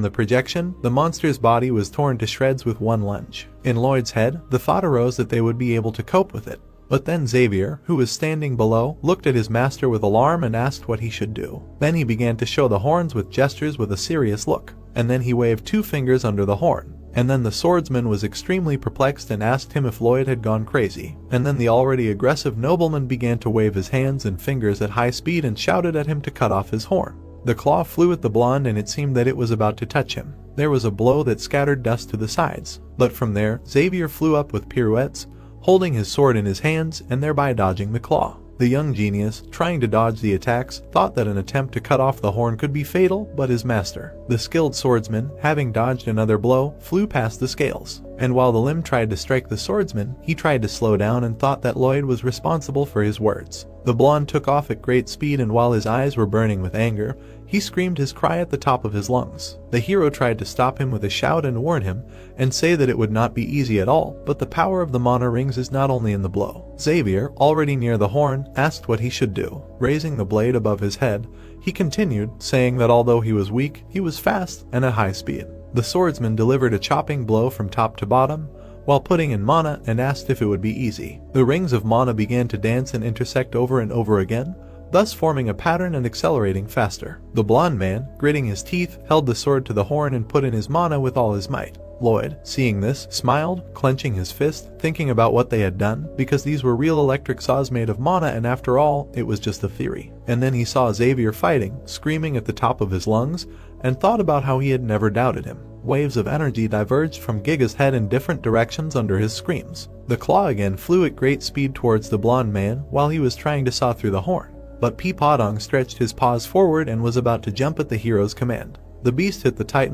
the projection, the monster's body was torn to shreds with one lunge. In Lloyd's head, the thought arose that they would be able to cope with it. But then Xavier, who was standing below, looked at his master with alarm and asked what he should do. Then he began to show the horns with gestures with a serious look. And then he waved 2 fingers under the horn. And then the swordsman was extremely perplexed and asked him if Lloyd had gone crazy. And then the already aggressive nobleman began to wave his hands and fingers at high speed and shouted at him to cut off his horn. The claw flew at the blonde and it seemed that it was about to touch him. There was a blow that scattered dust to the sides. But from there, Xavier flew up with pirouettes, holding his sword in his hands and thereby dodging the claw. The young genius, trying to dodge the attacks, thought that an attempt to cut off the horn could be fatal, but his master, the skilled swordsman, having dodged another blow, flew past the scales. And while the limb tried to strike the swordsman, he tried to slow down and thought that Lloyd was responsible for his words. The blonde took off at great speed, and while his eyes were burning with anger, he screamed his cry at the top of his lungs. The hero tried to stop him with a shout and warn him, and say that it would not be easy at all, but the power of the mana rings is not only in the blow. Xavier, already near the horn, asked what he should do. Raising the blade above his head, he continued, saying that although he was weak, he was fast and at high speed. The swordsman delivered a chopping blow from top to bottom, while putting in mana, and asked if it would be easy. The rings of mana began to dance and intersect over and over again, thus forming a pattern and accelerating faster. The blonde man, gritting his teeth, held the sword to the horn and put in his mana with all his might. Lloyd, seeing this, smiled, clenching his fist, thinking about what they had done, because these were real electric saws made of mana, and after all, it was just a theory. And then he saw Xavier fighting, screaming at the top of his lungs, and thought about how he had never doubted him. Waves of energy diverged from Giga's head in different directions under his screams. The claw again flew at great speed towards the blonde man while he was trying to saw through the horn. But Peepadong stretched his paws forward and was about to jump at the hero's command. The beast hit the titan